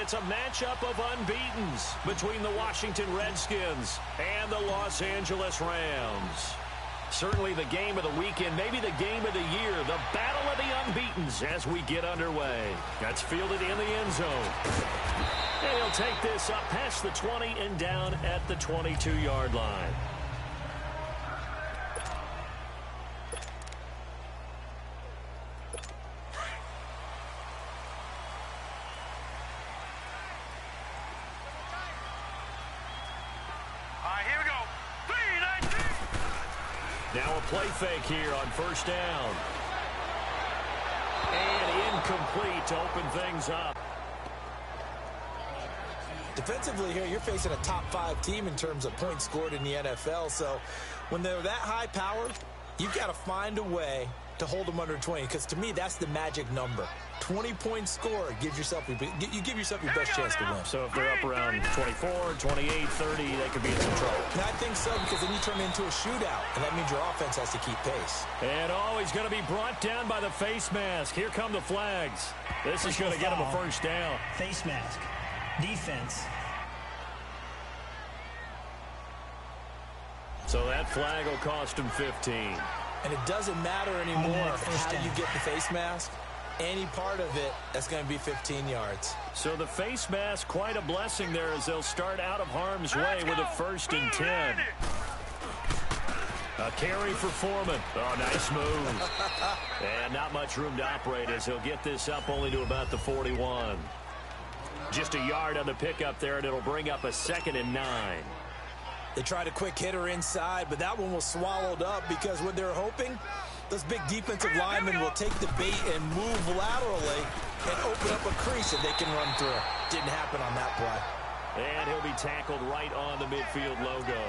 it's a matchup of unbeatens between the Washington Redskins and the Los Angeles Rams. Certainly the game of the weekend, maybe the game of the year, the battle of the unbeatens as we get underway. That's fielded in the end zone. And he'll take this up past the 20 and down at the 22-yard line. Now a play fake here on first down. And incomplete to open things up. Defensively here, you're facing a top 5 team in terms of points scored in the NFL. So when they're that high powered, you've got to find a way to hold them under 20. Because to me, that's the magic number. 20 points scored gives yourself you give yourself your best chance to win. So if they're up around 24, 28, 30, they could be in some trouble. And I think so, because then you turn it into a shootout, and that means your offense has to keep pace. And he's going to be brought down by the face mask. Here come the flags. This is going to get him a first down. Face mask. Defense. So that flag will cost him 15. And it doesn't matter anymore how you get the face mask. Any part of it, that's going to be 15 yards. So the face mask, quite a blessing there as they'll start out of harm's way with a 1st and 10. A carry for Foreman. Oh, nice move. And not much room to operate as he'll get this up only to about the 41. Just a yard on the pickup there, and it'll bring up a 2nd and 9. They tried a quick hitter inside, but that one was swallowed up because what they're hoping, those big defensive linemen will take the bait and move laterally and open up a crease that they can run through. Didn't happen on that play. And he'll be tackled right on the midfield logo.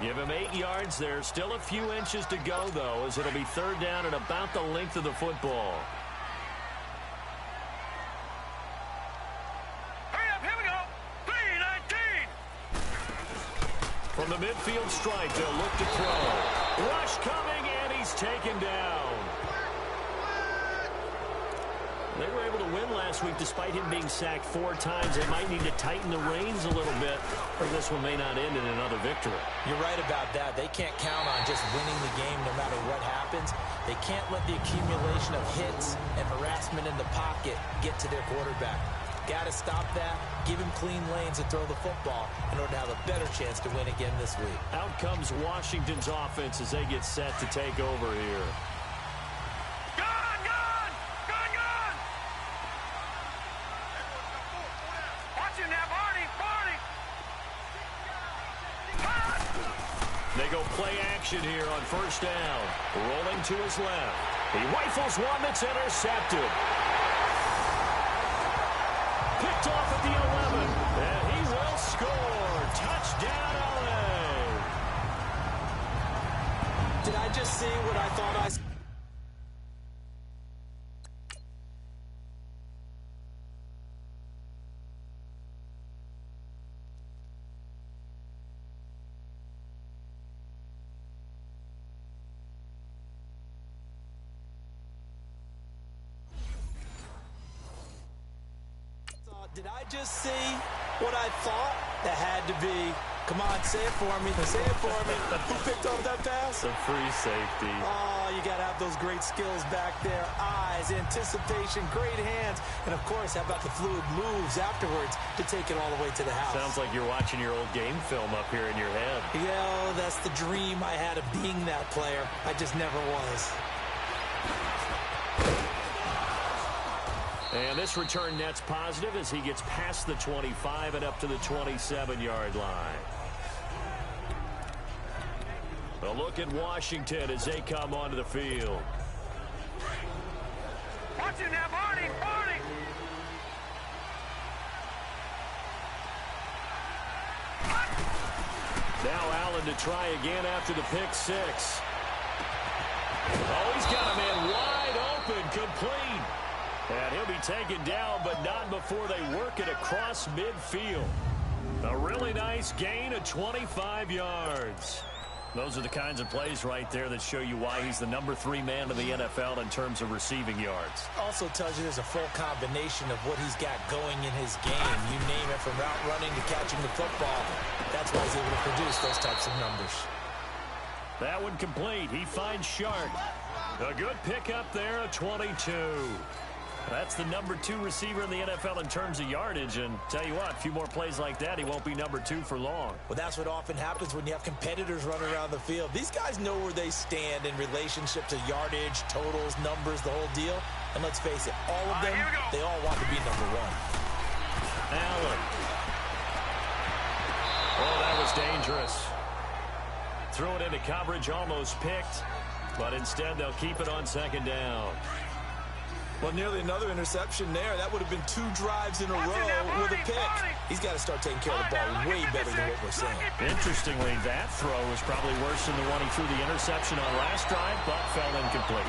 Give him 8 yards there. Still a few inches to go, though, as it'll be 3rd down and about the length of the football. From the midfield stripe, they'll look to throw. Rush coming, and he's taken down. They were able to win last week despite him being sacked 4 times. They might need to tighten the reins a little bit, or this one may not end in another victory. You're right about that. They can't count on just winning the game no matter what happens. They can't let the accumulation of hits and harassment in the pocket get to their quarterback. Got to stop that, give him clean lanes to throw the football in order to have a better chance to win again this week. Out comes Washington's offense as they get set to take over here. Gun! Watch him now, Barney! They go play action here on first down. Rolling to his left. He rifles one that's intercepted. Picked off at the 11, and he will score. Touchdown, LA. Did I just see what I thought I saw? Did I just see what I thought? That had to be. Come on, say it for me. Say it for me. Who picked up that pass? The free safety. Oh, you got to have those great skills back there. Eyes, anticipation, great hands. And, of course, how about the fluid moves afterwards to take it all the way to the house? Sounds like you're watching your old game film up here in your head. Yeah, that's the dream I had of being that player. I just never was. And this return net's positive as he gets past the 25 and up to the 27-yard line. A look at Washington as they come onto the field. Watch him now, Barney! Now Allen to try again after the pick 6. Oh, he's got a man wide open, complete. And he'll be taken down, but not before they work it across midfield. A really nice gain of 25 yards. Those are the kinds of plays right there that show you why he's the number 3 man in the NFL in terms of receiving yards. Also tells you there's a full combination of what he's got going in his game. You name it, from route running to catching the football. That's why he's able to produce those types of numbers. That one complete. He finds Shark. A good pickup there, a 22. That's the number 2 receiver in the NFL in terms of yardage, and tell you what, a few more plays like that, he won't be number 2 for long. Well, that's what often happens when you have competitors running around the field. These guys know where they stand in relationship to yardage, totals, numbers, the whole deal. And let's face it, all of them, they all want to be number 1. Allen. Oh, that was dangerous. Threw it into coverage, almost picked, but instead they'll keep it on second down. Well, nearly another interception there. That would have been 2 drives in a row with a pick. He's got to start taking care of the ball way better than what we're saying. Interestingly, that throw was probably worse than the one he threw the interception on last drive, but fell incomplete.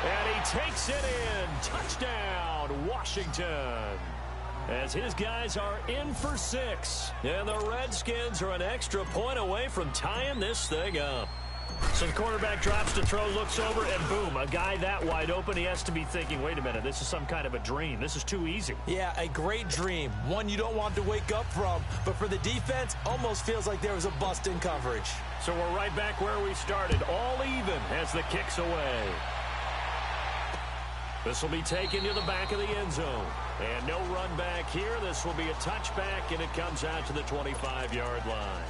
And he takes it in. Touchdown, Washington. As his guys are in for 6. And the Redskins are an extra point away from tying this thing up. So the quarterback drops to throw, looks over, and boom, a guy that wide open, he has to be thinking, wait a minute, this is some kind of a dream. This is too easy. Yeah, a great dream. One you don't want to wake up from. But for the defense, almost feels like there was a bust in coverage. So we're right back where we started, all even as the kick's away. This will be taken to the back of the end zone. And no run back here. This will be a touchback, and it comes out to the 25-yard line.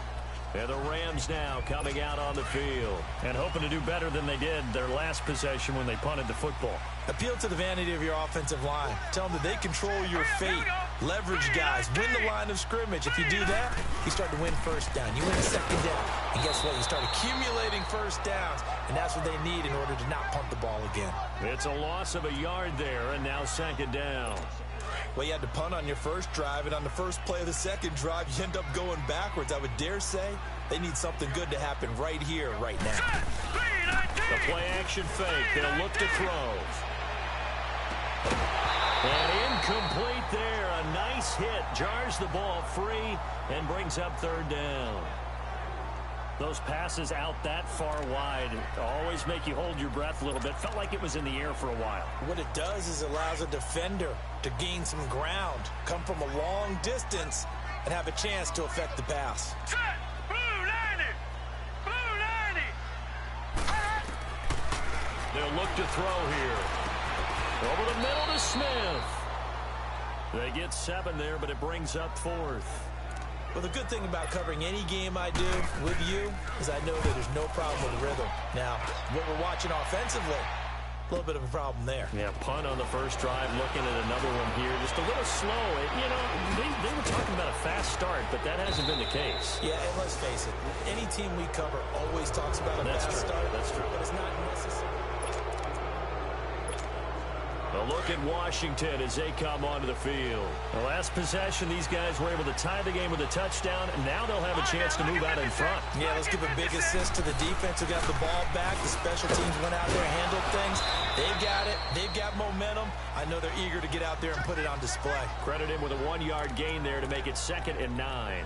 And the Rams now coming out on the field and hoping to do better than they did their last possession when they punted the football. Appeal to the vanity of your offensive line. Tell them that they control your fate. Leverage guys. Win the line of scrimmage. If you do that, you start to win first down. You win a second down. And guess what? You start accumulating first downs. And that's what they need in order to not punt the ball again. It's a loss of a yard there, and now second down. Well, you had to punt on your first drive, and on the first play of the second drive, you end up going backwards. I would dare say they need something good to happen right here, right now. The play-action fake. They'll look to throw. And incomplete there. A nice hit. Jars the ball free and brings up third down. Those passes out that far wide always make you hold your breath a little bit. Felt like it was in the air for a while. What it does is allows a defender to gain some ground, come from a long distance, and have a chance to affect the pass. They'll look to throw here. Over the middle to Smith. They get 7 there, but it brings up 4th. Well, the good thing about covering any game I do with you is I know that there's no problem with the rhythm. Now, what we're watching offensively, a little bit of a problem there. Yeah, punt on the first drive, looking at another one here. Just a little slow. You know, they were talking about a fast start, but that hasn't been the case. Yeah, and let's face it, any team we cover always talks about a fast start. That's true. But it's not necessary. A look at Washington as they come onto the field. The last possession, these guys were able to tie the game with a touchdown, and now they'll have a chance to move out in front. Yeah, let's give a big assist to the defense who got the ball back. The special teams went out there and handled things. They've got it. They've got momentum. I know they're eager to get out there and put it on display. Credit him with a 1-yard gain there to make it 2nd and 9.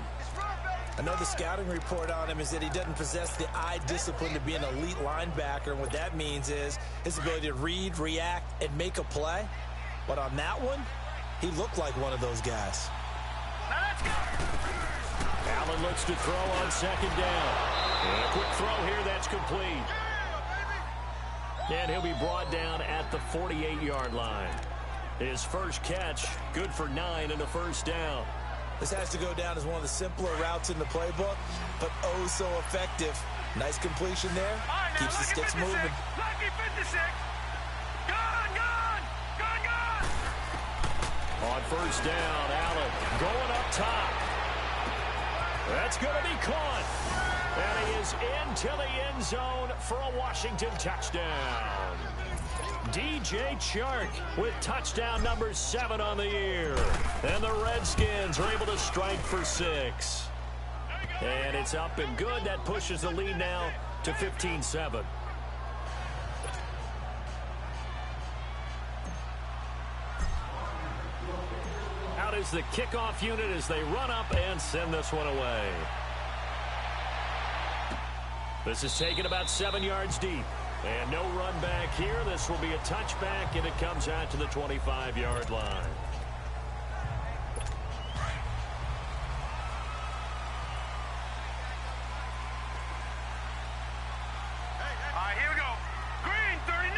Another scouting report on him is that he doesn't possess the eye discipline to be an elite linebacker. And what that means is his ability to read, react, and make a play. But on that one, he looked like one of those guys. Allen looks to throw on second down. And a quick throw here, that's complete. And he'll be brought down at the 48-yard line. His first catch, good for 9 and a first down. This has to go down as one of the simpler routes in the playbook, but oh so effective. Nice completion there. Keeps the sticks moving. On first down, Allen going up top. That's going to be caught. And he is into the end zone for a Washington touchdown. DJ Chark with touchdown number 7 on the year. And the Redskins are able to strike for 6. And it's up and good. That pushes the lead now to 15-7. Out is the kickoff unit as they run up and send this one away. This is taken about 7 yards deep. And no run back here. This will be a touchback, and it comes out to the 25-yard line. Here we go. Green 39.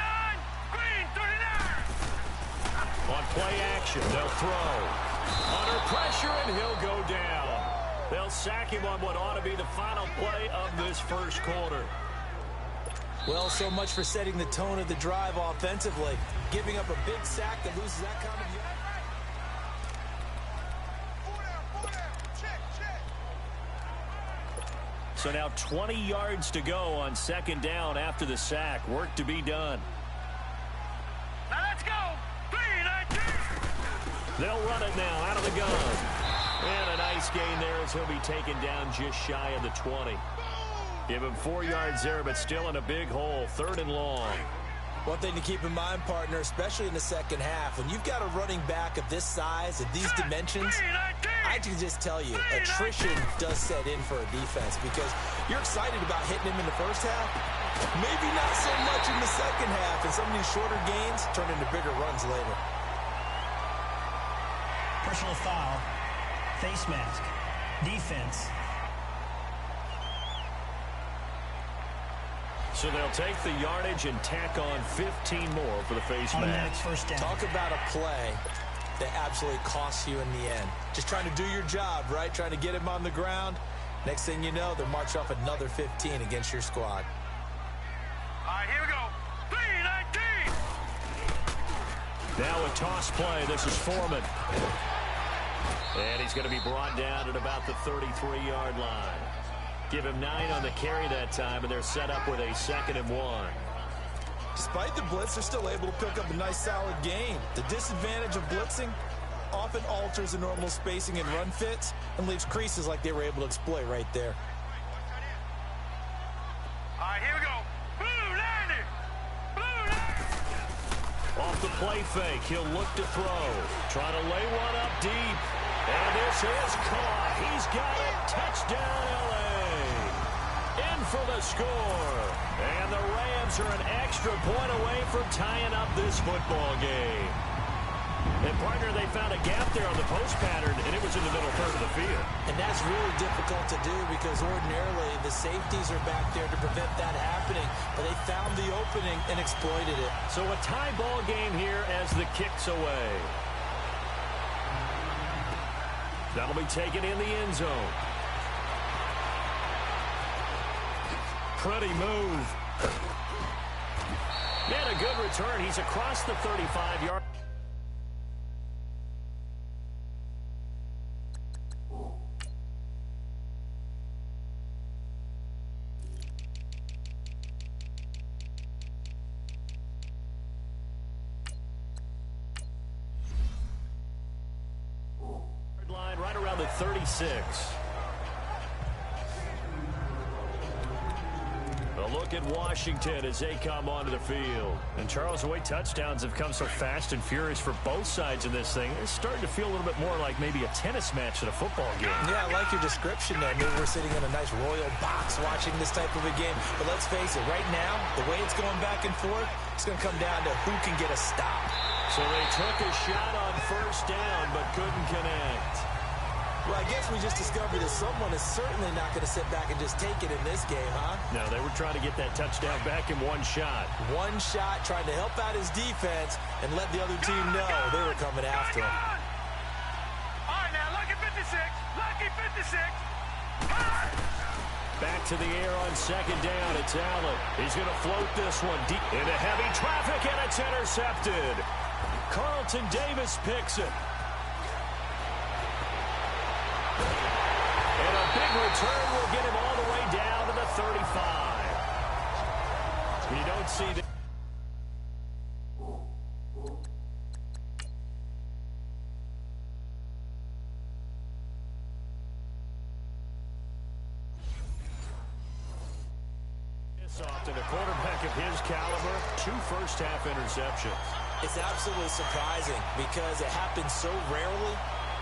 Green 39. On play action, they'll throw. Under pressure, and he'll go down. They'll sack him on what ought to be the final play of this first quarter. Well, so much for setting the tone of the drive offensively. Giving up a big sack that loses that kind of yardage. So now 20 yards to go on second down after the sack. Work to be done. Now let's go. 3-19. They'll run it now out of the gun. And a nice gain there as he'll be taken down just shy of the 20. Give him 4 yards there, but still in a big hole. 3rd and long. One thing to keep in mind, partner, especially in the second half, when you've got a running back of this size and these dimensions, I can just tell you, attrition does set in for a defense because you're excited about hitting him in the first half. Maybe not so much in the second half, and some of these shorter gains turn into bigger runs later. Personal foul. Face mask. Defense. So they'll take the yardage and tack on 15 more for the face Automatic mask. first down. Talk about a play that absolutely costs you in the end. Just trying to do your job, right? Trying to get him on the ground. Next thing you know, they'll march off another 15 against your squad. Here we go. 3-19. Now a toss play. This is Foreman. And he's going to be brought down at about the 33-yard line. Give him 9 on the carry that time, and they're set up with a 2nd and 1. Despite the blitz, they're still able to pick up a nice, solid gain. The disadvantage of blitzing often alters the normal spacing and run fits and leaves creases like they were able to exploit right there. Here we go. Blue 90. Blue 90. Off the play fake, he'll look to throw. Trying to lay one up deep. And this is caught. He's got it. Touchdown, L.A. In for the score. And the Rams are an extra point away from tying up this football game. And, partner, they found a gap there on the post pattern, and it was in the middle third of the field. And that's really difficult to do because ordinarily the safeties are back there to prevent that happening. But they found the opening and exploited it. So a tie ball game here as the kick's away. That'll be taken in the end zone. Pretty move. And a good return. He's across the 35-yard. Line right around the 36. A look at Washington as they come onto the field. And, Charles, the way touchdowns have come so fast and furious for both sides in this thing, it's starting to feel a little bit more like maybe a tennis match at a football game. Yeah, I like your description there. Maybe we're sitting in a nice royal box watching this type of a game. But let's face it, right now, the way it's going back and forth, it's going to come down to who can get a stop. So they took a shot on first down but couldn't connect. Well, I guess we just discovered that someone is certainly not going to sit back and just take it in this game, huh? No, they were trying to get that touchdown back in one shot. One shot, trying to help out his defense and let the other team know they were coming after him. All right, now, lucky 56. Lucky 56. Back to the air on second down. It's Allen. He's going to float this one deep into heavy traffic, and it's intercepted. Carlton Davis picks it. And a big return will get him all the way down to the 35. You don't see that. Often a quarterback of his caliber, 2 first-half interceptions. It's absolutely surprising because it happens so rarely.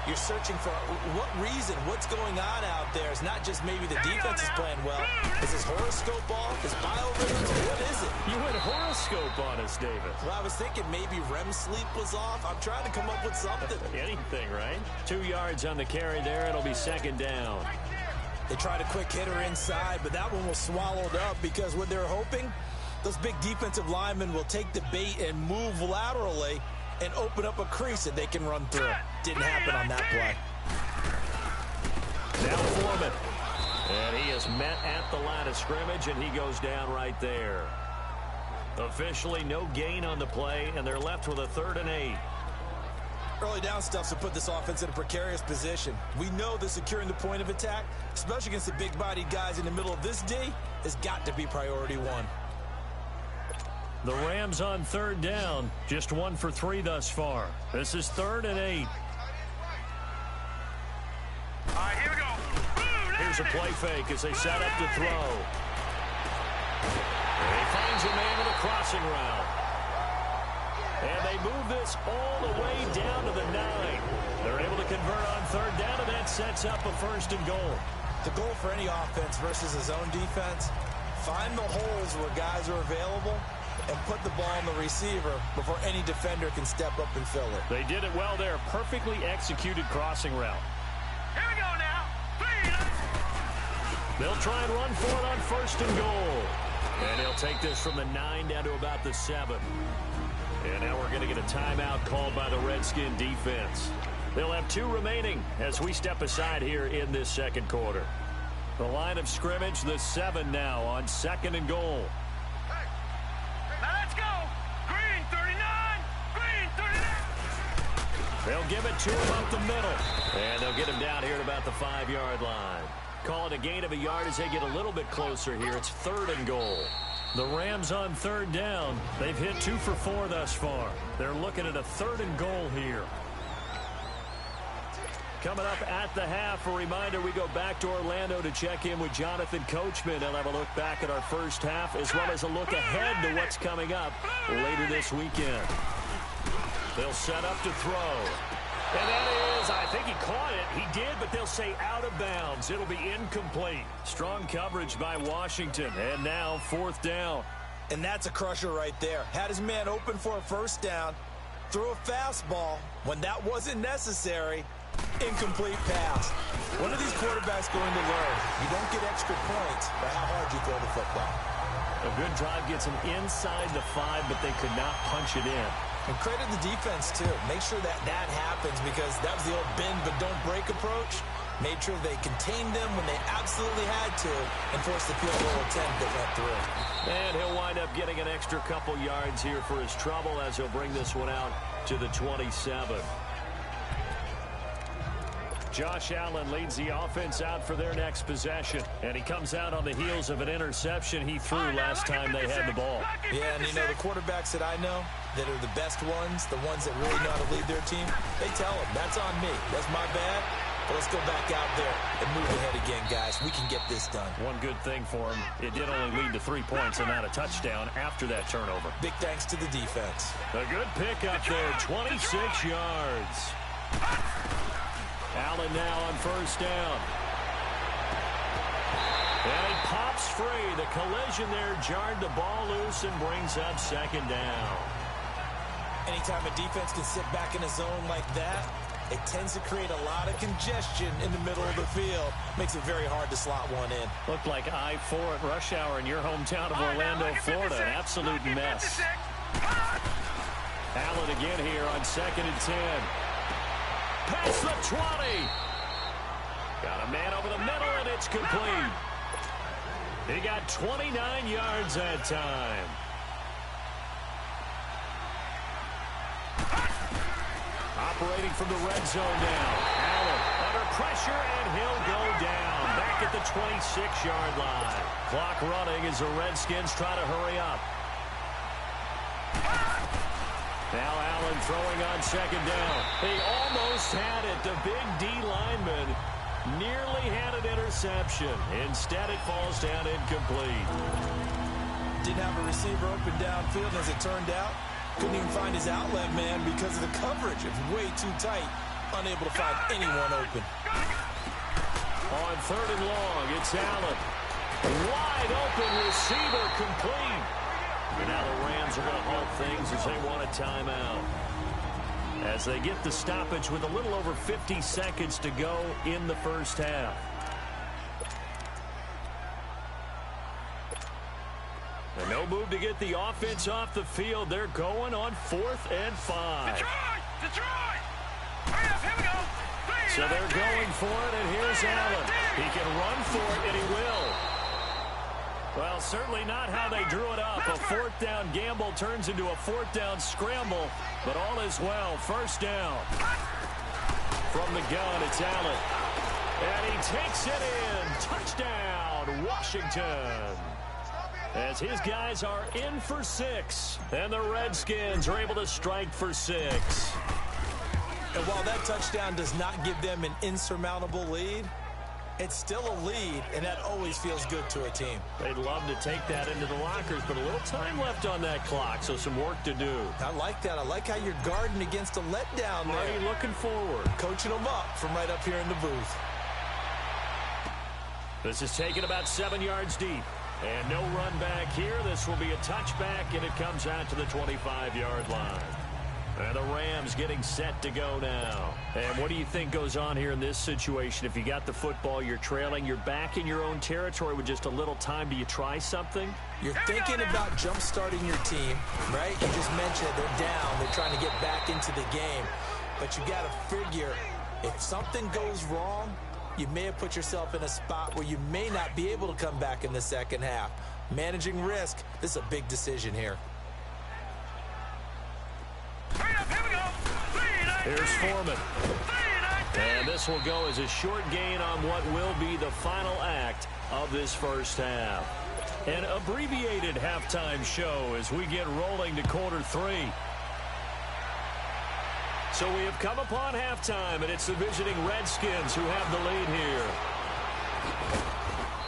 You're searching for what reason, what's going on out there. It's not just maybe the defense is playing well. Is his horoscope off? His biorhythms? What is it? You went horoscope on us, David. Well, I was thinking maybe REM sleep was off. I'm trying to come up with something. Anything, right? 2 yards on the carry there. It'll be second down. They tried a quick hitter inside, but that one was swallowed up because what they're hoping, those big defensive linemen will take the bait and move laterally and open up a crease that they can run through. Didn't happen on that play. Now Foreman. And he is met at the line of scrimmage, and he goes down right there. Officially no gain on the play, and they're left with a 3rd and 8. Early down stuff to put this offense in a precarious position. We know that securing the point of attack, especially against the big-bodied guys in the middle of this D, has got to be priority one. The Rams on 3rd down, just 1 for 3 thus far. This is 3rd and 8. All right, here we go. Here's a play fake as they set up to throw. And he finds a man in a crossing route. And they move this all the way down to the 9. They're able to convert on 3rd down, and that sets up a 1st and goal. The goal for any offense versus his own defense, find the holes where guys are available and put the ball on the receiver before any defender can step up and fill it. They did it well there. Perfectly executed crossing route. Here we go now. They'll try and run for it on 1st and goal. And he'll take this from the 9 down to about the 7. And now we're going to get a timeout called by the Redskin defense. They'll have 2 remaining as we step aside here in this 2nd quarter. The line of scrimmage, the 7 now on 2nd and goal. Now let's go. Green 39. Green 39. They'll give it to him up the middle. And they'll get him down here at about the 5-yard line. Call it a gain of a yard as they get a little bit closer here. It's 3rd and goal. The Rams on 3rd down. They've hit 2 for 4 thus far. They're looking at a 3rd and goal here. Coming up at the half, a reminder, we go back to Orlando to check in with Jonathan Coachman. He'll have a look back at our first half as well as a look ahead to what's coming up later this weekend. They'll set up to throw. And that is, I think he caught it. He did, but they'll say out of bounds. It'll be incomplete. Strong coverage by Washington. And now 4th down. And that's a crusher right there. Had his man open for a 1st down. Threw a fastball when that wasn't necessary. Incomplete pass. When are these quarterbacks going to learn? You don't get extra points by how hard you throw the football. A good drive gets them inside the 5, but they could not punch it in. And credit the defense, too. Make sure that that happens because that was the old bend but don't break approach. Made sure they contained them when they absolutely had to and forced the field goal attempt that went through. And he'll wind up getting an extra couple yards here for his trouble as he'll bring this one out to the 27. Josh Allen leads the offense out for their next possession. And he comes out on the heels of an interception he threw last time they had the ball. Yeah, and you know, the quarterbacks that I know that are the best ones, the ones that really know how to lead their team, they tell them, that's on me. That's my bad. But let's go back out there and move ahead again, guys. We can get this done. One good thing for him, it did only lead to 3 points and not a touchdown after that turnover. Big thanks to the defense. A good pick up there, 26 yards. Allen now on 1st down. And it pops free. The collision there jarred the ball loose and brings up 2nd down. Anytime a defense can sit back in a zone like that, it tends to create a lot of congestion in the middle of the field. Makes it very hard to slot one in. Looked like I-4 at rush hour in your hometown of Orlando, Florida. An absolute mess. Allen again here on 2nd and 10. Past the 20. Got a man over the middle, and it's complete. He got 29 yards that time. Operating from the red zone now. Allen under pressure, and he'll go down. Back at the 26-yard line. Clock running as the Redskins try to hurry up. Now Allen throwing on 2nd down. He almost had it. The big D lineman nearly had an interception. Instead, it falls down incomplete. Didn't have a receiver open downfield, as it turned out. Couldn't even find his outlet man because of the coverage. It was way too tight. unable to find anyone open. On 3rd and long, it's Allen. Wide open receiver, complete. And now the Rams are going to halt things as they want a timeout. As they get the stoppage with a little over 50 seconds to go in the first half. And no move to get the offense off the field. They're going on 4th and 5. Detroit! Hurry up, here we go! So they're going for it, and here's Allen. He can run for it, and he will. Well, certainly not how they drew it up. A 4th down gamble turns into a 4th down scramble, but all is well. First down. From the gun, it's Allen. And he takes it in. Touchdown, Washington. As his guys are in for 6. And the Redskins are able to strike for 6. And while that touchdown does not give them an insurmountable lead, it's still a lead, and that always feels good to a team. They'd love to take that into the lockers, but a little time left on that clock, so some work to do. I like that. I like how you're guarding against a letdown there. Already looking forward. Coaching them up from right up here in the booth. This is taken about 7 yards deep. And no run back here. This will be a touchback, and it comes out to the 25-yard line. And the Rams getting set to go now. And what do you think goes on here in this situation? If you got the football, you're trailing, you're back in your own territory with just a little time. Do you try something? You're thinking about jump-starting your team, right? You just mentioned they're down. They're trying to get back into the game. But you got to figure, if something goes wrong, you may have put yourself in a spot where you may not be able to come back in the second half. Managing risk, this is a big decision here. Here's Foreman. And this will go as a short gain on what will be the final act of this first half. An abbreviated halftime show as we get rolling to quarter 3. So we have come upon halftime, and it's the visiting Redskins who have the lead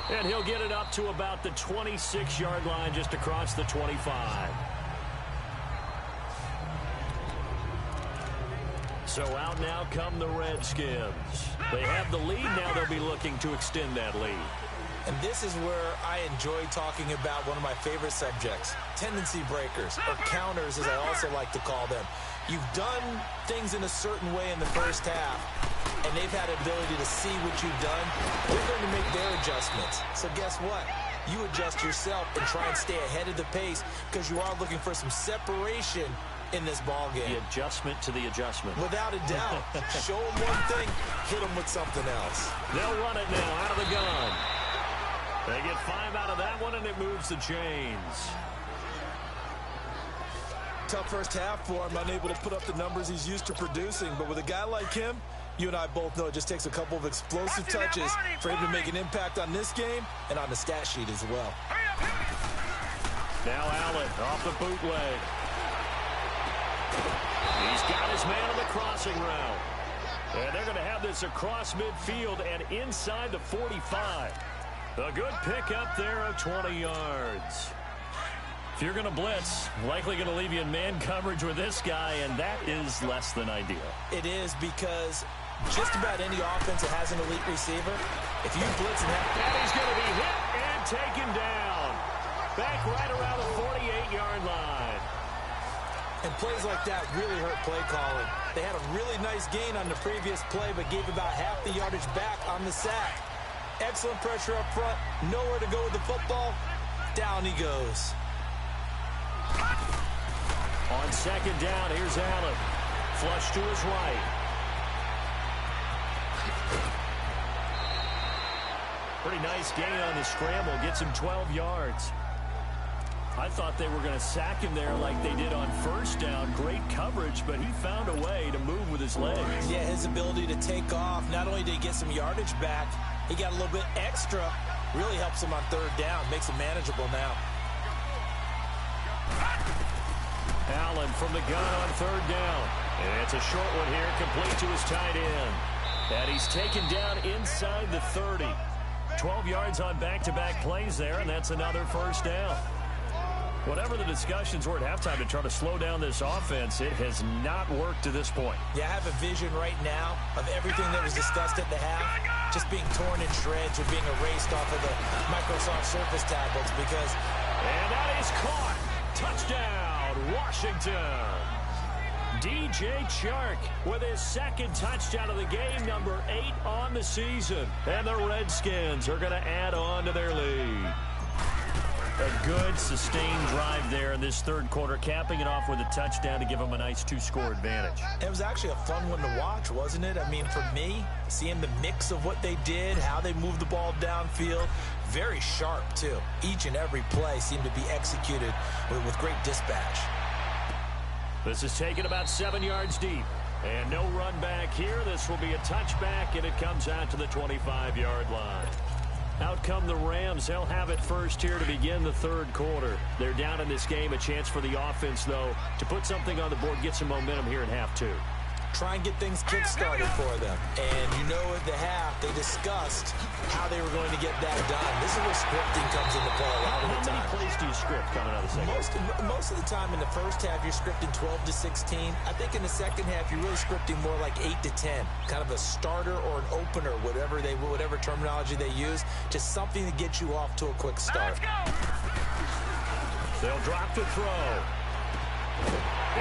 here. And he'll get it up to about the 26-yard line, just across the 25. So out now come the Redskins. They have the lead. Now they'll be looking to extend that lead. And this is where I enjoy talking about one of my favorite subjects, tendency breakers, or counters as I also like to call them. You've done things in a certain way in the first half, and they've had ability to see what you've done. They're going to make their adjustments. So guess what? You adjust yourself and try and stay ahead of the pace because you are looking for some separation in this ball game. The adjustment to the adjustment. Without a doubt. Show them one thing, hit them with something else. They'll run it now out of the gun. They get 5 out of that one, and it moves the chains. Tough first half for him, unable to put up the numbers he's used to producing. But with a guy like him, you and I both know it just takes a couple of explosive touches for him to make an impact on this game and on the stat sheet as well. Now Allen off the bootleg. He's got his man on the crossing route. And they're going to have this across midfield and inside the 45. A good pickup there of 20 yards. If you're going to blitz, likely going to leave you in man coverage with this guy, and that is less than ideal. It is because just about any offense that has an elite receiver, if you blitz and have... And he's going to be hit and taken down. Back right around the 48-yard line. And plays like that really hurt play calling. They had a really nice gain on the previous play, but gave about half the yardage back on the sack. Excellent pressure up front. Nowhere to go with the football. Down he goes. On second down, here's Allen. Flush to his right. Pretty nice gain on the scramble. Gets him 12 yards. I thought they were going to sack him there like they did on first down. Great coverage, but he found a way to move with his legs. Yeah, his ability to take off. Not only did he get some yardage back, he got a little bit extra. Really helps him on third down. Makes it manageable now. Allen from the gun on third down. And it's a short one here, complete to his tight end. And he's taken down inside the 30. 12 yards on back-to-back plays there, and that's another first down. Whatever the discussions were at halftime to try to slow down this offense, it has not worked to this point. Yeah, I have a vision right now of everything that was discussed at the half just being torn in shreds or being erased off of the Microsoft Surface tablets because... And that is caught. Touchdown, Washington. DJ Chark with his second touchdown of the game, number 8 on the season. And the Redskins are going to add on to their lead. A good, sustained drive there in this third quarter, capping it off with a touchdown to give them a nice 2-score advantage. It was actually a fun one to watch, wasn't it? I mean, for me, seeing the mix of what they did, how they moved the ball downfield, very sharp, too. Each and every play seemed to be executed with great dispatch. This is taken about 7 yards deep. And no run back here. This will be a touchback, and it comes out to the 25-yard line. Out come the Rams. They'll have it first here to begin the third quarter. They're down in this game. A chance for the offense, though, to put something on the board, get some momentum here in half 2. Try and get things kick-started for them. And you know at the half, they discussed how they were going to get that done. This is where scripting comes into play a lot of the time. How many plays do you script coming out of the second? Most of the time in the first half, you're scripting 12 to 16. I think in the second half, you're really scripting more like 8 to 10. Kind of a starter or an opener, whatever terminology they use. Just something to get you off to a quick start. They'll drop to throw.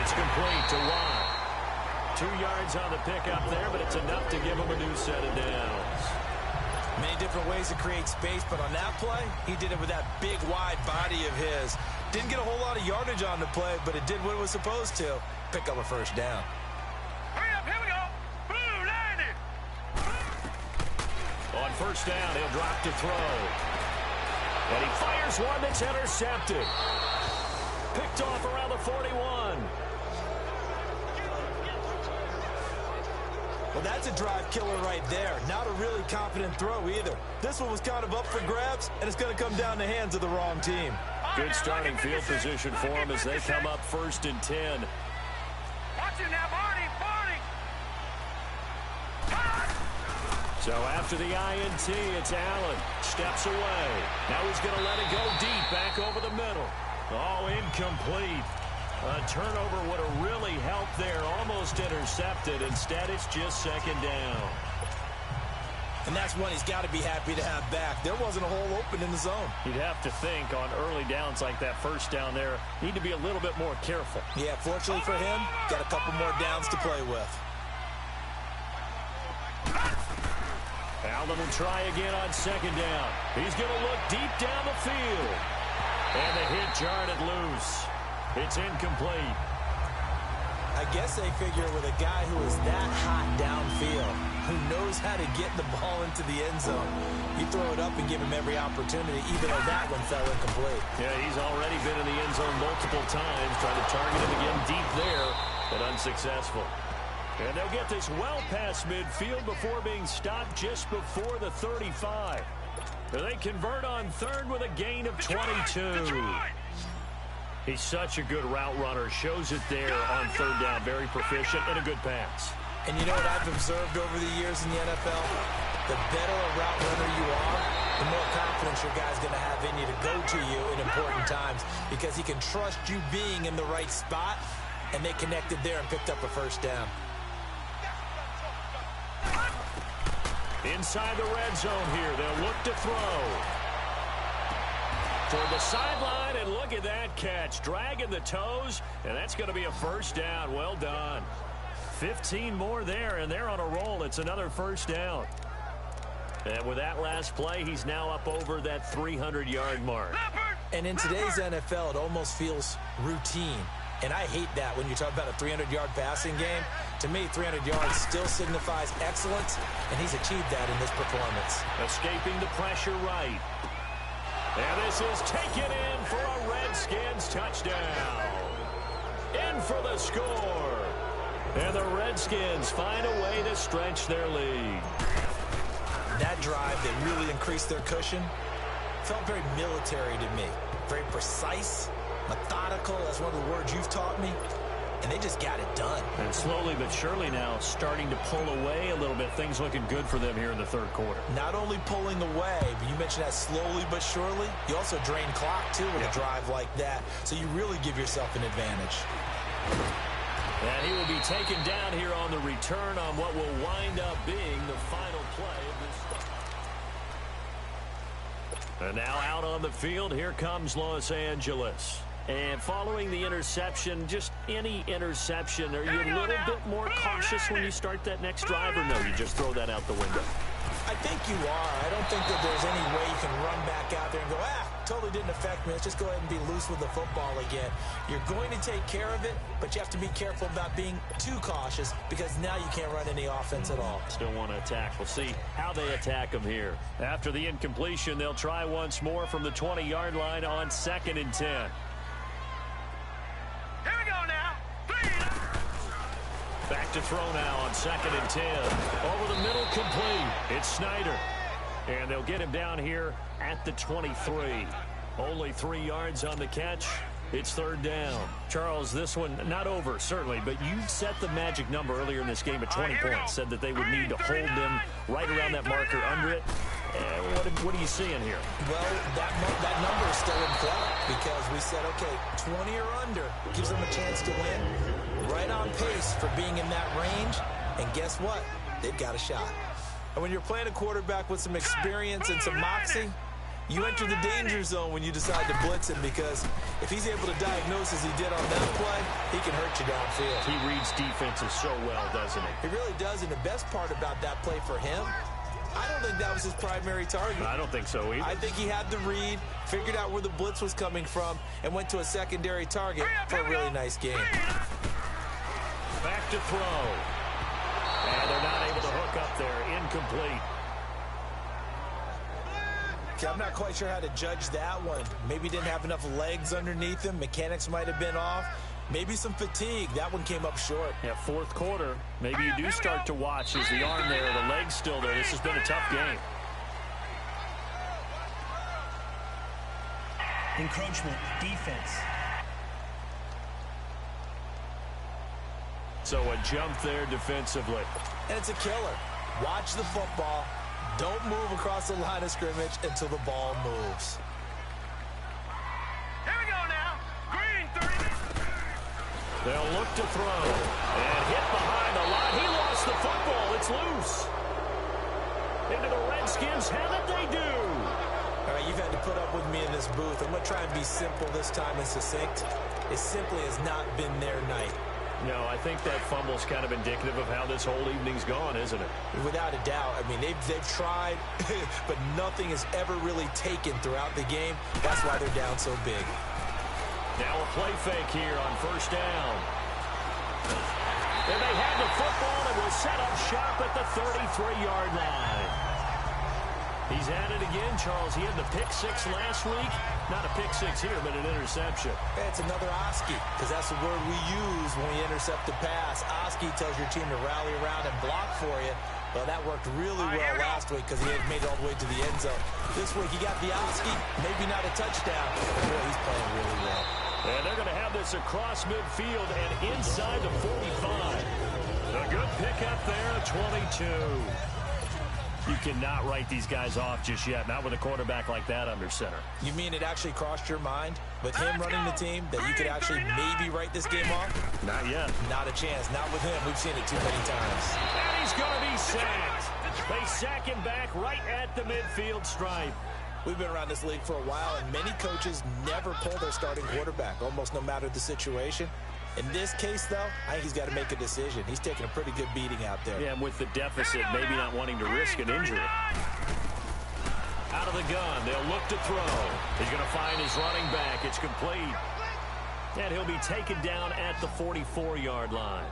It's complete to Watt. 2 yards on the pickup there, but it's enough to give him a new set of downs. Many different ways to create space, but on that play, he did it with that big, wide body of his. Didn't get a whole lot of yardage on the play, but it did what it was supposed to. Pick up a first down. Hurry up, here we go. Blue, line it. On first down, he'll drop to throw. And he fires one that's intercepted. Picked off around the 41. Well, that's a drive killer right there. Not a really confident throw either. This one was kind of up for grabs, and it's going to come down the hands of the wrong team. Good starting field position for them as they come up 1st and 10. Watch it now, Barney. So after the INT, it's Allen. Steps away. Now he's going to let it go deep, back over the middle. Oh, incomplete. A turnover would have really helped there. Almost intercepted. Instead, it's just second down. And that's one he's got to be happy to have back. There wasn't a hole open in the zone. You'd have to think on early downs like that first down there, need to be a little bit more careful. Yeah, fortunately for him, got a couple more downs to play with. Allen will try again on second down. He's going to look deep down the field. And the hit jarred it loose. It's incomplete. I guess they figure with a guy who is that hot downfield, who knows how to get the ball into the end zone, you throw it up and give him every opportunity, even though that one fell incomplete. Yeah, he's already been in the end zone multiple times, trying to target him again deep there, but unsuccessful. And they'll get this well past midfield before being stopped just before the 35. They convert on third with a gain of 22. He's such a good route runner. Shows it there on third down. Very proficient and a good pass. And you know what I've observed over the years in the NFL? The better a route runner you are, the more confidence your guy's going to have in you to go to you in important times because he can trust you being in the right spot, and they connected there and picked up a first down. Inside the red zone here. They'll look to throw. Toward the sideline, and look at that catch. Dragging the toes, and that's going to be a first down. Well done. 15 more there, and they're on a roll. It's another first down. And with that last play, he's now up over that 300-yard mark. And in today's NFL, it almost feels routine. And I hate that when you talk about a 300-yard passing game. To me, 300 yards still signifies excellence, and he's achieved that in this performance. Escaping the pressure right. And this is taken in for a Redskins touchdown. In for the score. And the Redskins find a way to stretch their lead. That drive, they really increased their cushion. Felt very military to me. Very precise, methodical. That's one of the words you've taught me. and they just got it done. And slowly but surely now starting to pull away a little bit. Things looking good for them here in the third quarter. Not only pulling away, but you mentioned that slowly but surely. You also drain clock, too, with a drive like that. So you really give yourself an advantage. And he will be taken down here on the return on what will wind up being the final play of this. And now out on the field, here comes Los Angeles. And following the interception, just any interception, are you a little bit more cautious when you start that next drive, or no, you just throw that out the window? I think you are. I don't think that there's any way you can run back out there and go, totally didn't affect me. Let's just go ahead and be loose with the football again. You're going to take care of it, but you have to be careful about being too cautious because now you can't run any offense at all. Still want to attack. We'll see how they attack them here. After the incompletion, they'll try once more from the 20-yard line on 2nd and 10. Here we go now. 3. Back to throw now on 2nd and 10. Over the middle, complete. It's Snyder. And they'll get him down here at the 23. Only 3 yards on the catch. It's 3rd down. Charles, this one not over, certainly, but you set the magic number earlier in this game at 20 points. Said that they would need to hold them right around that marker under it. What are you seeing here? Well, that number is still in play because we said, okay, 20 or under gives them a chance to win. Right on pace for being in that range. And guess what? They've got a shot. And when you're playing a quarterback with some experience and some moxie, you enter the danger zone when you decide to blitz him because if he's able to diagnose as he did on that play, he can hurt you downfield. He reads defenses so well, doesn't he? He really does, and the best part about that play for him, I don't think that was his primary target. I don't think so either. I think he had the read, figured out where the blitz was coming from, and went to a secondary target for a really nice game. Back to throw. And they're not able to hook up there. Incomplete. Okay, I'm not quite sure how to judge that one. Maybe didn't have enough legs underneath him. Mechanics might have been off. Maybe some fatigue. That one came up short. Yeah, 4th quarter. Maybe you do start to watch as the arm there, the leg's still there. This has been a tough game. Encroachment, defense. So a jump there defensively. And it's a killer. Watch the football. Don't move across the line of scrimmage until the ball moves. Here we go now. Green, 30. They'll look to throw. And hit behind the line. He lost the football. It's loose. Into the Redskins. How did they do? All right, you've had to put up with me in this booth. I'm going to try and be simple this time and succinct. It simply has not been their night. No, I think that fumble's kind of indicative of how this whole evening's gone, isn't it? Without a doubt. I mean, they've tried, but nothing has ever really taken throughout the game. That's why they're down so big. Now a play fake here on 1st down. And they have the football and will set up shop at the 33-yard line. He's at it again, Charles. He had the pick 6 last week. Not a pick 6 here, but an interception. It's another Oski, because that's the word we use when we intercept the pass. Oski tells your team to rally around and block for you. Well, that worked really well last week because he had made it all the way to the end zone. This week, he got the Oski, maybe not a touchdown, but boy, he's playing really well. And they're going to have this across midfield and inside the 45. A good pickup there, 22. You cannot write these guys off just yet, not with a quarterback like that under center. You mean it actually crossed your mind with him running the team that you could actually maybe write this game off? Not yet. Not a chance. Not with him. We've seen it too many times. And he's going to be sacked. They sack him back right at the midfield stripe. We've been around this league for a while, and many coaches never pull their starting quarterback, almost no matter the situation. In this case, though, I think he's got to make a decision. He's taking a pretty good beating out there. Yeah, and with the deficit, maybe not wanting to risk an injury. Out of the gun, they'll look to throw. He's going to find his running back. It's complete. And he'll be taken down at the 44-yard line.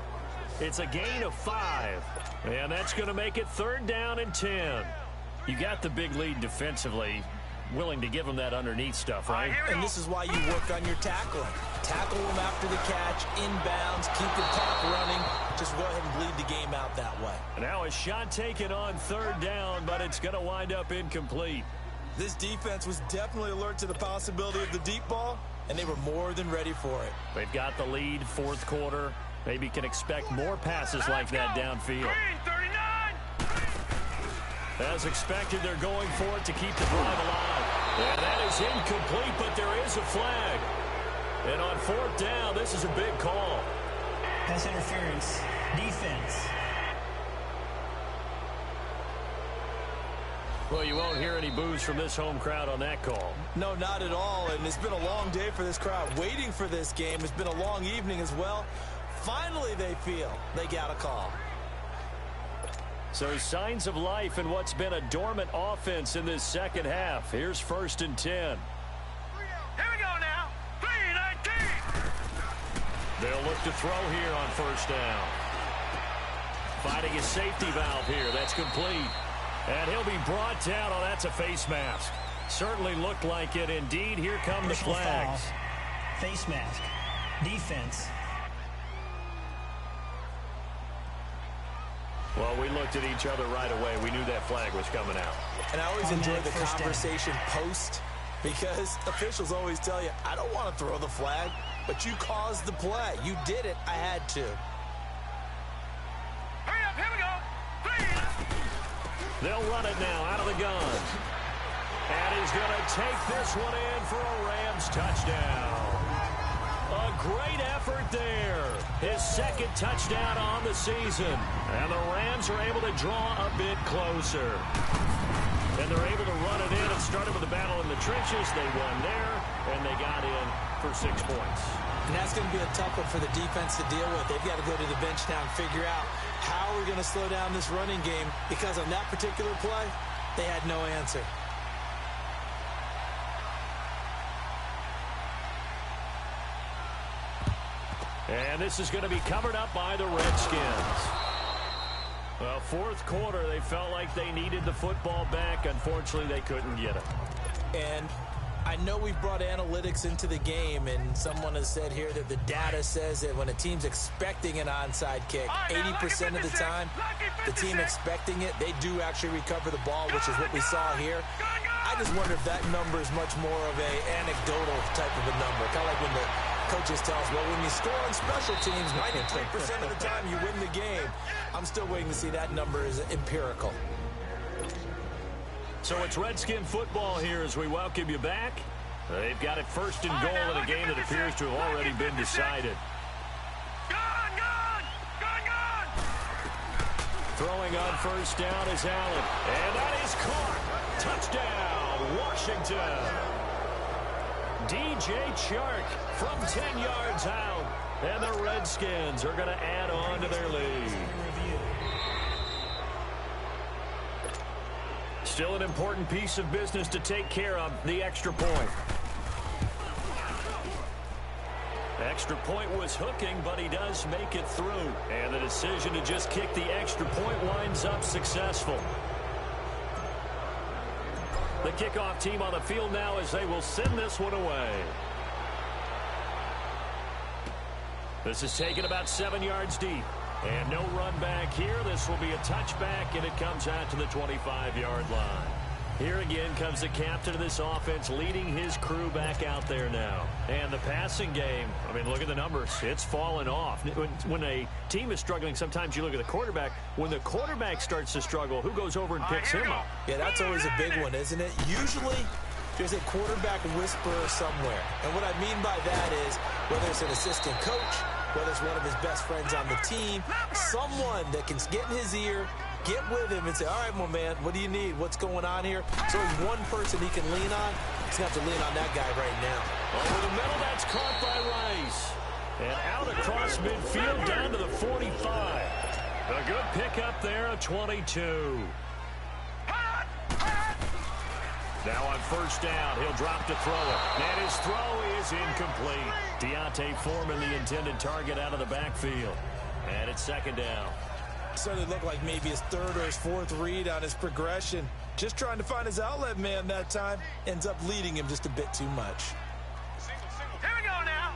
It's a gain of 5. And that's going to make it 3rd down and 10. You got the big lead defensively. Willing to give him that underneath stuff, right? And this is why you work on your tackling. Tackle him after the catch, inbounds, keep the clock running. Just go ahead and bleed the game out that way. Now a shot taken on 3rd down, but it's going to wind up incomplete. This defense was definitely alert to the possibility of the deep ball, and they were more than ready for it. They've got the lead, 4th quarter. Maybe can expect more passes like that downfield. As expected, they're going for it to keep the drive alive. And that is incomplete, but there is a flag. And on 4th down, this is a big call. Pass interference. Defense. Well, you won't hear any boos from this home crowd on that call. No, not at all. And it's been a long day for this crowd waiting for this game. It's been a long evening as well. Finally, they feel they got a call. So signs of life in what's been a dormant offense in this second half. Here's 1st and 10. Here we go now. 3-19. They'll look to throw here on 1st down. Finding a safety valve here. That's complete. And he'll be brought down. Oh, that's a face mask. Certainly looked like it. Indeed, here come the flags. Foul. Face mask. Defense. Well, we looked at each other right away. We knew that flag was coming out. And I always enjoy the conversation post, because officials always tell you, I don't want to throw the flag, but you caused the play. You did it. I had to. Hurry up. Here we go. 3. They'll run it now out of the gun. And he's going to take this one in for a Rams touchdown. A great effort there. His 2nd touchdown on the season. And the Rams are able to draw a bit closer. And they're able to run it in. It started with a battle in the trenches. They won there, and they got in for 6 points. And that's going to be a tough one for the defense to deal with. They've got to go to the bench now and figure out how we're going to slow down this running game, because on that particular play, they had no answer. And this is going to be covered up by the Redskins. Well, 4th quarter, they felt like they needed the football back. Unfortunately, they couldn't get it. And I know we've brought analytics into the game, and someone has said here that the data says that when a team's expecting an onside kick, 80% of the time, the team expecting it, they do actually recover the ball, which is what we saw here. I just wonder if that number is much more of an anecdotal type of a number. Kind of like when the coaches tell us, well, when you score on special teams, 93% of the time you win the game. I'm still waiting to see that number is empirical. So it's Redskin football here as we welcome you back. They've got it 1st and goal in a game that appears to have already been decided. Throwing on 1st down is Allen. And that is caught. Touchdown, Washington. DJ Chark from 10 yards out. And the Redskins are going to add on to their lead. Still an important piece of business to take care of, the extra point. Extra point was hooking, but he does make it through. And the decision to just kick the extra point winds up successful. The kickoff team on the field now as they will send this one away. This is taken about 7 yards deep. And no run back here. This will be a touchback, and it comes out to the 25-yard line. Here again comes the captain of this offense leading his crew back out there now. And the passing game, I mean, look at the numbers. It's fallen off. When a team is struggling, sometimes you look at the quarterback. When the quarterback starts to struggle, who goes over and picks him up? Yeah, that's always a big one, isn't it? Usually, there's a quarterback whisperer somewhere. And what I mean by that is, whether it's an assistant coach, whether it's one of his best friends on the team, someone that can get in his ear, get with him and say, all right, my man, what do you need? What's going on here? So there's one person he can lean on. He's going to have to lean on that guy right now. Over the middle, that's caught by Rice. And out across midfield down to the 45. A good pickup there, a 22. Now on 1st down, he'll drop to throw it. And his throw is incomplete. Deontay Foreman, the intended target, out of the backfield. And it's 2nd down. Certainly looked like maybe his 3rd or his 4th read on his progression. Just trying to find his outlet man that time. Ends up leading him just a bit too much. Here we go now.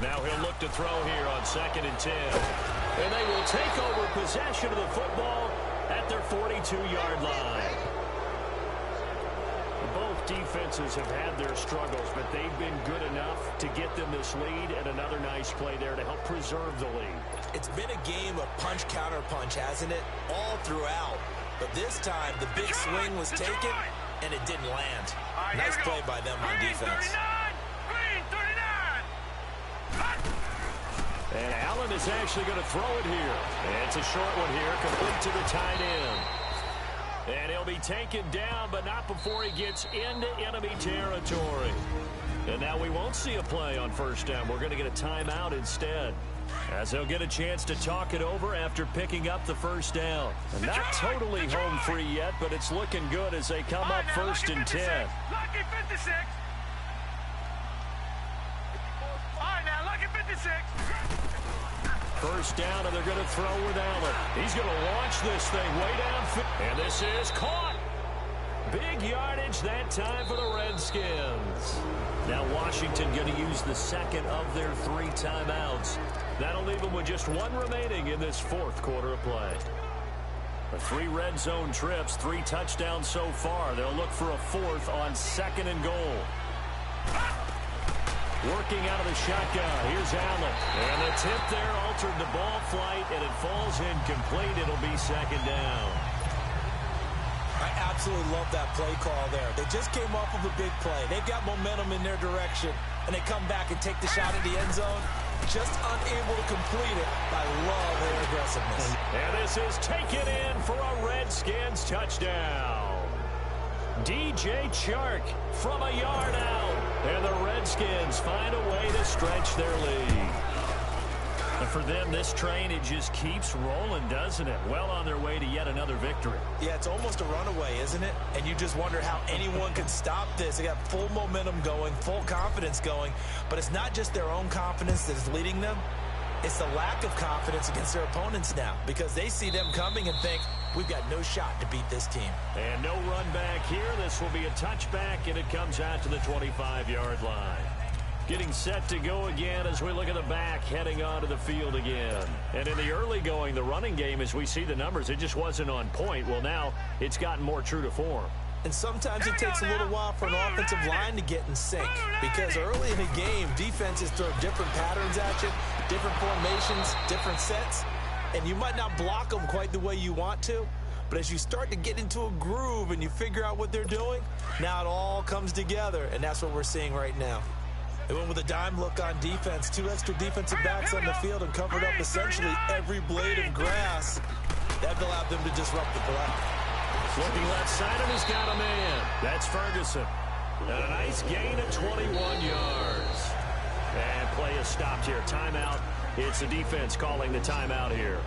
Now he'll look to throw here on 2nd and 10. And they will take over possession of the football at their 42-yard line. Both defenses have had their struggles, but they've been good enough to get them this lead, and another nice play there to help preserve the lead. It's been a game of punch-counter-punch, hasn't it? All throughout. But this time, the big swing was taken, and it didn't land. Nice play by them on defense. Green 39. And Allen is actually going to throw it here. It's a short one here, complete to the tight end. And he'll be taken down, but not before he gets into enemy territory. And now we won't see a play on first down. We're going to get a timeout instead, as they'll get a chance to talk it over after picking up the first down. And not totally home free yet, but it's looking good as they come up first and 10. Lucky 56. All right, now, lucky 56. First down, and they're going to throw with Allen. He's going to launch this thing way downfield. And this is caught. Big yardage that time for the Redskins. Now Washington going to use the second of their 3 timeouts. That'll leave them with just 1 remaining in this 4th quarter of play. The 3 red zone trips, 3 touchdowns so far. They'll look for a 4th on 2nd and goal. Working out of the shotgun. Here's Allen. And the tip there altered the ball flight, and it falls incomplete. It'll be 2nd down. I absolutely love that play call there. They just came off of a big play. They've got momentum in their direction, and they come back and take the shot at the end zone, just unable to complete it. I love their aggressiveness. And this is taken in for a Redskins touchdown. DJ Chark from a yard out. And the Redskins find a way to stretch their lead. And for them, this train, it just keeps rolling, doesn't it? Well on their way to yet another victory. Yeah, it's almost a runaway, isn't it? And you just wonder how anyone could stop this. They got full momentum going, full confidence going. But it's not just their own confidence that is leading them. It's the lack of confidence against their opponents now, because they see them coming and think, we've got no shot to beat this team. And no run back here. This will be a touchback, and it comes out to the 25-yard line. Getting set to go again as we look at the back, heading onto the field again. And in the early going, the running game, as we see the numbers, it just wasn't on point. Well, now it's gotten more true to form. And sometimes it takes a little while for an offensive line to get in sync, because early in the game, defenses throw different patterns at you, different formations, different sets, and you might not block them quite the way you want to, but as you start to get into a groove and you figure out what they're doing, now it all comes together, and that's what we're seeing right now. They went with a dime look on defense, 2 extra defensive backs on the field and covered up essentially every blade of grass. That allowed them to disrupt the play. Looking left side, and he's got a man. That's Ferguson. And a nice gain of 21 yards. And play is stopped here. Timeout. It's the defense calling the timeout here.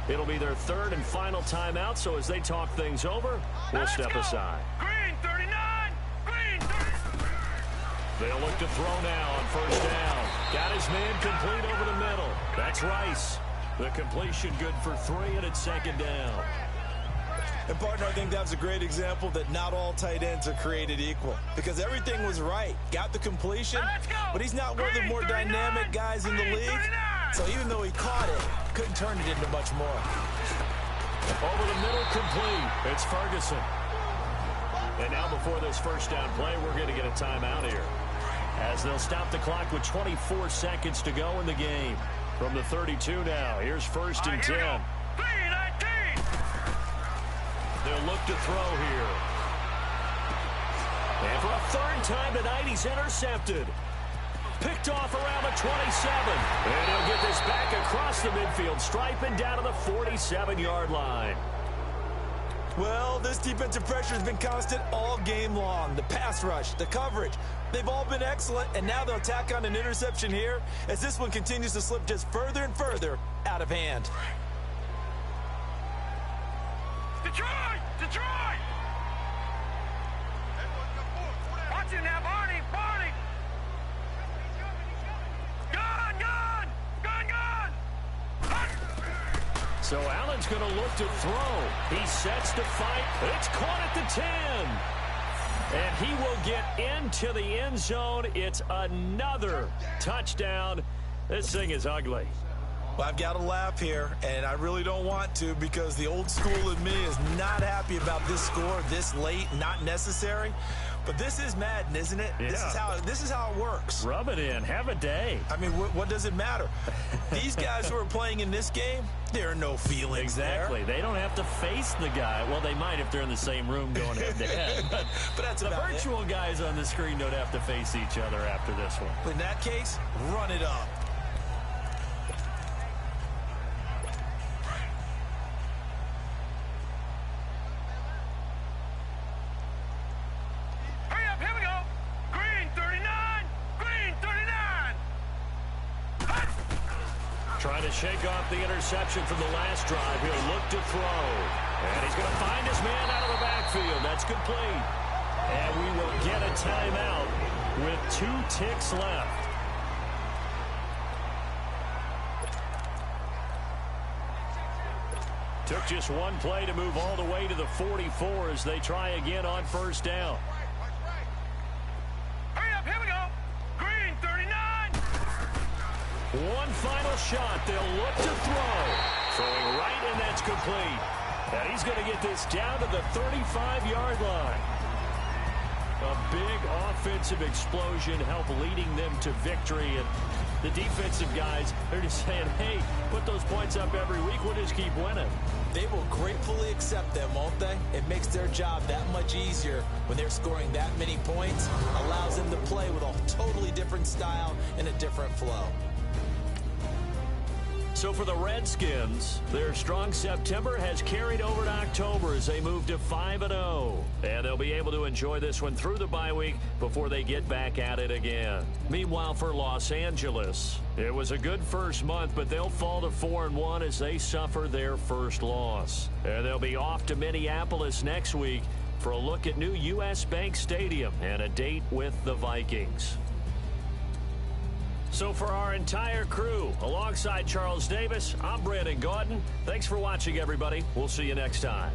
It'll be their 3rd and final timeout, so as they talk things over, we'll step aside. Green 39. Green 39. They'll look to throw now on first down. Got his man complete over the middle. That's Rice. The completion good for 3, and it's 2nd down. And, partner, I think that was a great example that not all tight ends are created equal, because everything was right. Got the completion, but he's not one of the more dynamic guys in the league. So even though he caught it, couldn't turn it into much more. Over the middle, complete. It's Ferguson. And now before this first down play, we're going to get a timeout here, as they'll stop the clock with 24 seconds to go in the game. From the 32 now, here's 1st and 10. They'll look to throw here. And for a 3rd time tonight, he's intercepted. Picked off around the 27. And he'll get this back across the midfield stripe and down to the 47-yard line. Well, this defensive pressure has been constant all game long. The pass rush, the coverage, they've all been excellent, and now they'll tack on an interception here as this one continues to slip just further and further out of hand. Detroit! Detroit! Watch it now, Barney! Barney! Gun! Gun! Gun! Gun! So Allen's going to look to throw. He sets to fight. It's caught at the 10. And he will get into the end zone. It's another touchdown. This thing is ugly. Well, I've got to laugh here, and I really don't want to because the old school in me is not happy about this score this late, not necessary. But this is Madden, isn't it? Yeah. This is how it works. Rub it in. Have a day. I mean, what does it matter? These guys who are playing in this game, there are no feelings Exactly. there. They don't have to face the guy. Well, they might if they're in the same room going head-to-head. But that's the about virtual guys on the screen don't have to face each other after this one. In that case, run it up. Hurry up, here we go. Green 39. Green 39. Trying to shake off the interception from the last drive. He'll look to throw. And he's going to find his man out of the backfield. That's complete. And we will get a timeout with 2 ticks left. Took just one play to move all the way to the 44 as they try again on first down. Hurry up, here we go. Green 39. One final shot. They'll look to throw. Throwing right, and that's complete. And he's going to get this down to the 35-yard line. A big offensive explosion helped leading them to victory. And the defensive guys, they're just saying, hey, put those points up every week. We'll just keep winning. They will gratefully accept them, won't they? It makes their job that much easier when they're scoring that many points. Allows them to play with a totally different style and a different flow. So for the Redskins, their strong September has carried over to October as they move to 5-0. And they'll be able to enjoy this one through the bye week before they get back at it again. Meanwhile, for Los Angeles, it was a good first month, but they'll fall to 4-1 as they suffer their first loss. And they'll be off to Minneapolis next week for a look at new U.S. Bank Stadium and a date with the Vikings. So for our entire crew, alongside Charles Davis, I'm Brandon Gaudin. Thanks for watching, everybody. We'll see you next time.